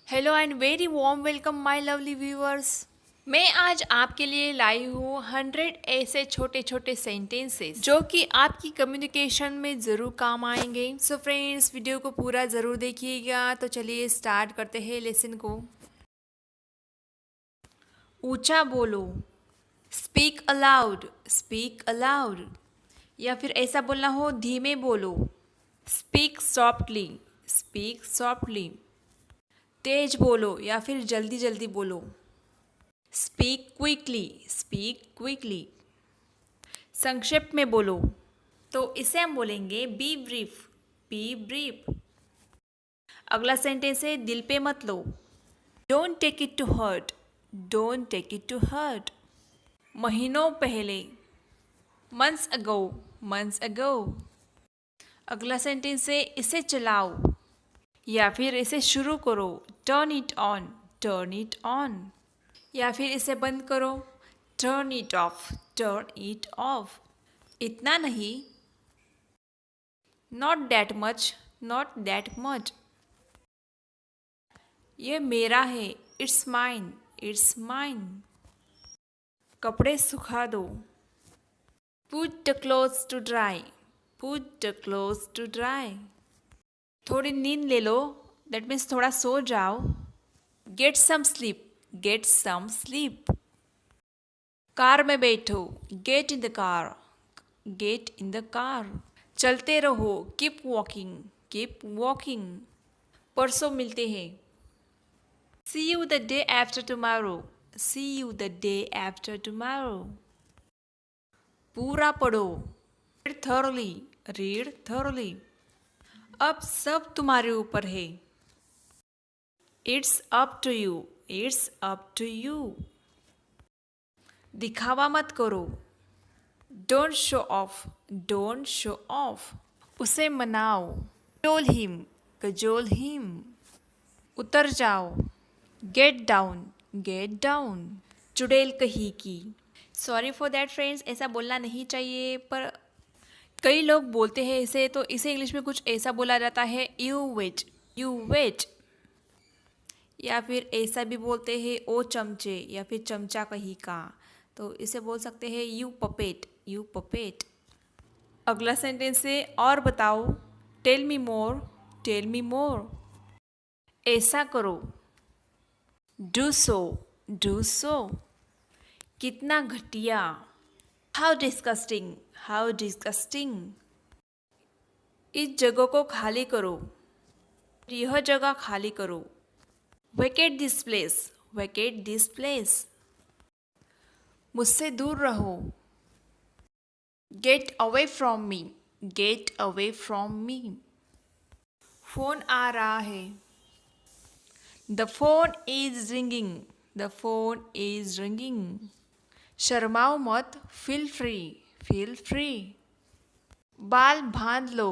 Hello and very warm welcome my lovely viewers. मैं आज आपके लिए लाई हूँ 100 ऐसे छोटे छोटे सेंटेंसेस जो कि आपकी कम्युनिकेशन में ज़रूर काम आएंगे। सो फ्रेंड्स, वीडियो को पूरा ज़रूर देखिएगा। तो चलिए स्टार्ट करते हैं लेसन को। ऊंचा बोलो, स्पीक अलाउड, स्पीक अलाउड। या फिर ऐसा बोलना हो धीमे बोलो, स्पीक सॉफ्टली, स्पीक सॉफ्टली। तेज बोलो या फिर जल्दी जल्दी बोलो, स्पीक क्विकली, स्पीक क्विकली। संक्षेप में बोलो तो इसे हम बोलेंगे बी ब्रीफ, बी ब्रीफ। अगला सेंटेंस है दिल पे मत लो, don't take it to heart, don't take it to heart. महीनों पहले, मंथ्स अगो, मंथ्स अगो। अगला सेंटेंस है इसे चलाओ या फिर इसे शुरू करो, turn it on, turn it on. या फिर इसे बंद करो, turn it of, turn it of. इतना नहीं, not that much, not that much. ये मेरा है, इट्स माइन, इट्स माइन। कपड़े सुखा दो, put the clothes to dry, put the clothes to dry. थोड़ी नींद ले लो, दैट मीन्स थोड़ा सो जाओ, get some sleep, get some sleep. Car में बैठो, get in the car, get in the car. चलते रहो, कीप वॉकिंग, कीप वॉकिंग। परसों मिलते हैं, see you the day after tomorrow, see you the day after tomorrow. पूरा पढ़ो, read thoroughly, read thoroughly. अब सब तुम्हारे ऊपर है, it's up to you, it's up to you. दिखावा मत करो, don't show off, don't show off. उसे मनाओ, कजोल हिम, कजोल हिम। उतर जाओ, गेट डाउन, गेट डाउन। चुड़ैल कही की, सॉरी फॉर दैट फ्रेंड्स, ऐसा बोलना नहीं चाहिए, पर कई लोग बोलते हैं इसे, तो इसे इंग्लिश में कुछ ऐसा बोला जाता है, यू वेट, यू वेट। या फिर ऐसा भी बोलते हैं ओ चमचे या फिर चमचा कहीं का, तो इसे बोल सकते हैं यू पपेट, यू पपेट। अगला सेंटेंस है और बताओ, टेल मी मोर, टेल मी मोर। ऐसा करो, डू सो, डू सो। कितना घटिया, हाउ डिस्कस्टिंग, हाउ डिस्कस्टिंग। इस जगह को खाली करो, यह जगह खाली करो, vacate this place, vacate this place. मुझसे दूर रहो, get away from me, get away from me. Phone आ रहा है, the phone is ringing, the phone is ringing. शर्माओ मत, फील फ्री, फील फ्री। बाल बांध लो,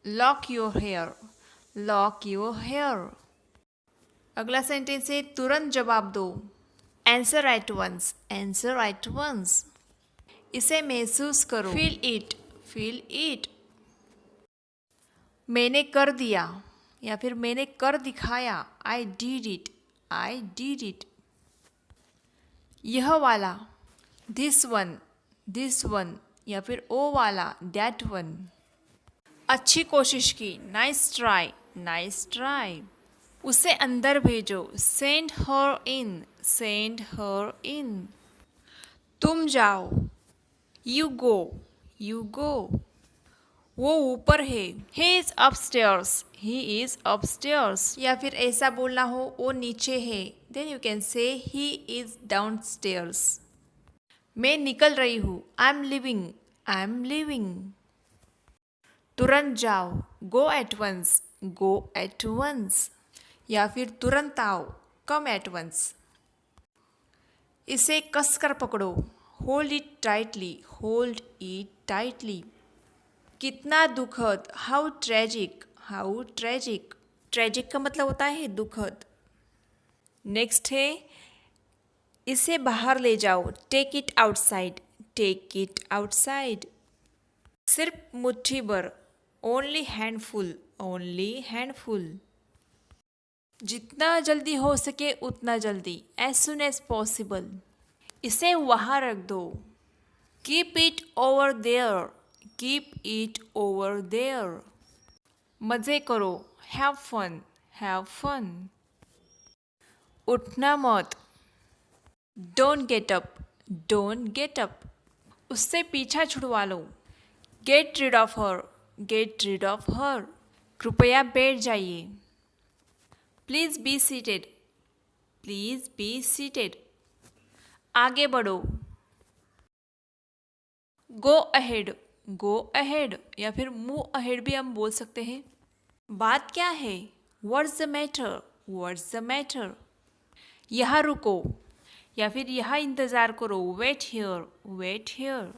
lock your hair, lock your hair. अगला सेंटेंस है तुरंत जवाब दो, answer at once, answer at once. इसे महसूस करो, फील इट, फील इट। मैंने कर दिया या फिर मैंने कर दिखाया, I did it, I did it. यह वाला, दिस वन, दिस वन। या फिर ओ वाला, दैट वन। अच्छी कोशिश की, नाइस ट्राई, नाइस ट्राई। उसे अंदर भेजो, सेंड हर इन, सेंड हर इन। तुम जाओ, यू गो, यू गो। वो ऊपर है, he is upstairs, he is upstairs. या फिर ऐसा बोलना हो वो नीचे है, then you can say he is downstairs. मैं निकल रही हूँ, I am leaving, I am leaving. तुरंत जाओ, go at once, go at once. या फिर तुरंत आओ, कम एट वंस। इसे कसकर पकड़ो, hold it tightly, hold it tightly. कितना दुखद, how tragic, how tragic. Tragic का मतलब होता है दुखद। नेक्स्ट है इसे बाहर ले जाओ, take it outside, take it outside. सिर्फ मुट्ठी भर, ओनली हैंडफुल, ओनली हैंडफुल। जितना जल्दी हो सके उतना जल्दी, एज सुन एज पॉसिबल। इसे वहाँ रख दो। Keep it over there, keep it over there. मज़े करो, हैव फन, हैव फन। उठना मत, don't get up, don't get up. उससे पीछा छुड़वा लो, get rid of her, get rid of her. कृपया बैठ जाइए, please be seated, please be seated. आगे बढ़ो, गो अहेड, गो अहेड या फिर मूव अहेड भी हम बोल सकते हैं। बात क्या है, what's the matter, what's the matter. यहाँ रुको या फिर यहाँ इंतज़ार करो, वेट हियर, वेट हियर।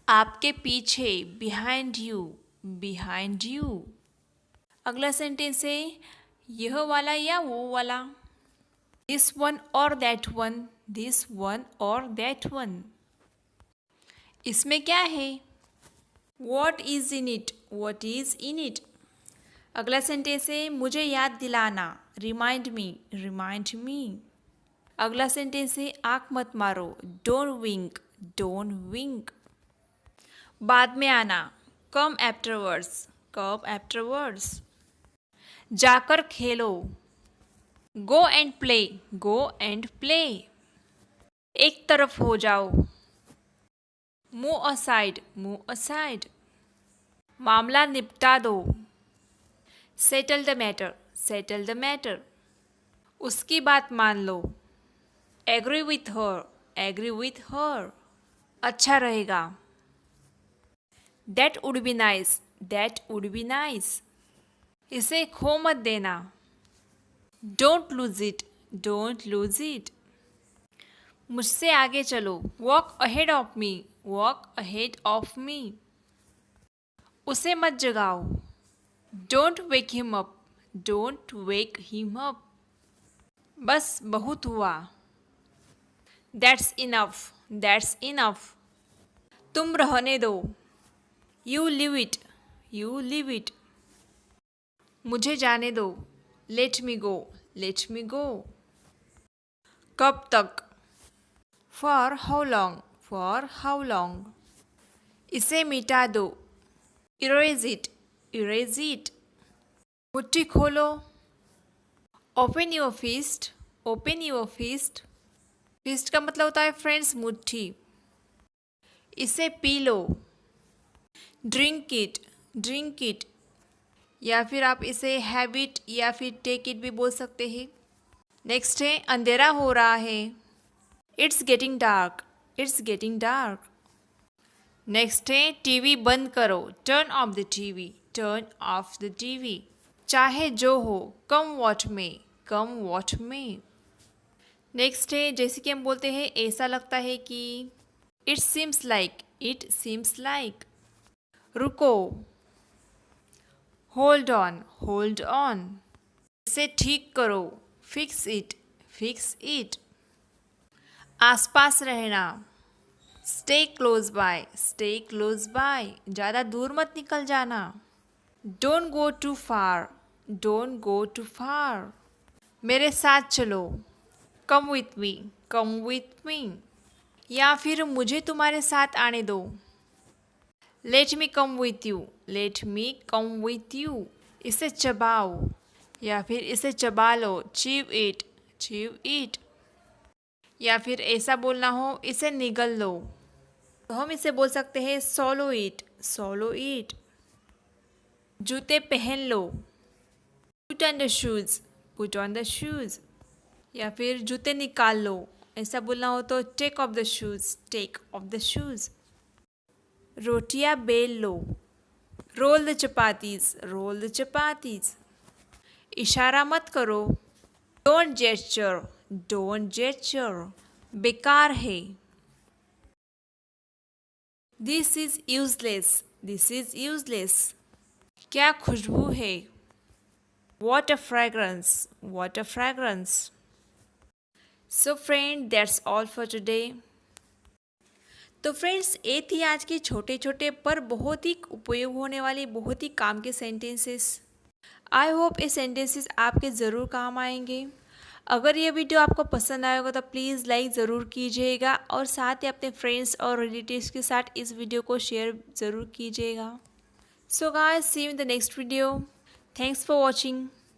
आपके पीछे, बिहाइंड यू, बिहाइंड यू। अगला सेंटेंस है यह वाला या वो वाला। दिस वन और दैट वन, दिस वन और दैट वन। इसमें क्या है, what is in it, what is in it. अगला सेंटेंस है मुझे याद दिलाना, रिमाइंड मी, रिमाइंड मी। अगला सेंटेंस है आँख मत मारो, डोंट विंक, डोंट विंक। बाद में आना, कम आफ्टरवर्ड्स, कम आफ्टरवर्ड्स। जाकर खेलो, go and play, go and play. एक तरफ हो जाओ, मूव असाइड, मूव असाइड। मामला निपटा दो, settle the matter, settle the matter. उसकी बात मान लो, agree with her, agree with her. अच्छा रहेगा, that would be nice, that would be nice. इसे खो मत देना, don't lose it, don't lose it. मुझसे आगे चलो, walk ahead of me, walk ahead of me. उसे मत जगाओ, don't wake him up, don't wake him up. बस बहुत हुआ, दैट्स इनफ, दैट्स इनफ। तुम रहने दो, you live it, you live it. मुझे जाने दो, लेट मी गो, लेट मी गो। कब तक, for how long, for how long. इसे मिटा दो, इरेज इट, इरेज इट। मुट्ठी खोलो, open your fist, open your fist. Fist का मतलब होता है फ्रेंड्स मुट्ठी। इसे पी लो, ड्रिंक इट, ड्रिंक इट। या फिर आप इसे हैव इट या फिर टेक इट भी बोल सकते हैं। नेक्स्ट है अंधेरा हो रहा है, it's getting dark, it's getting dark. Next है टीवी बंद करो, turn off the TV, turn off the TV. चाहे जो हो, कम वॉच में, कम वॉच में। नेक्स्ट है जैसे कि हम बोलते हैं ऐसा लगता है कि, it seems like, it seems like. रुको, होल्ड ऑन, होल्ड ऑन। इसे ठीक करो, फिक्स इट, फिक्स इट। आसपास रहना, stay close by, stay close by. ज़्यादा दूर मत निकल जाना, don't go too far, don't go too far. मेरे साथ चलो, come with me, come with me. या फिर मुझे तुम्हारे साथ आने दो, let me come with you, let me come with you. इसे चबाओ या फिर इसे चबा लो, चीव इट, चीव इट। या फिर ऐसा बोलना हो, इसे निगल लो, तो हम इसे बोल सकते हैं सॉलो इट, सॉलो इट। जूते पहन लो, put on the shoes, put on the shoes. या फिर जूते निकाल लो, ऐसा बोलना हो तो take off the shoes, take off the shoes. रोटियां बेल लो, roll the chapatis, roll the chapatis. इशारा मत करो, डोंट जेस्चर, डोंट जेस्चर। बेकार है, this is useless, this is useless. क्या खुशबू है, what a fragrance, what a fragrance. So friend that's all for today. तो फ्रेंड्स ये थी आज के छोटे छोटे पर बहुत ही उपयोग होने वाले, बहुत ही काम के सेंटेंसेस। आई होप ये सेंटेंसेस आपके ज़रूर काम आएंगे। अगर ये वीडियो आपको पसंद आएगा तो प्लीज़ लाइक ज़रूर कीजिएगा और साथ ही अपने फ्रेंड्स और रिलेटिव्स के साथ इस वीडियो को शेयर ज़रूर कीजिएगा। So guys, see you in the next video. Thanks for watching.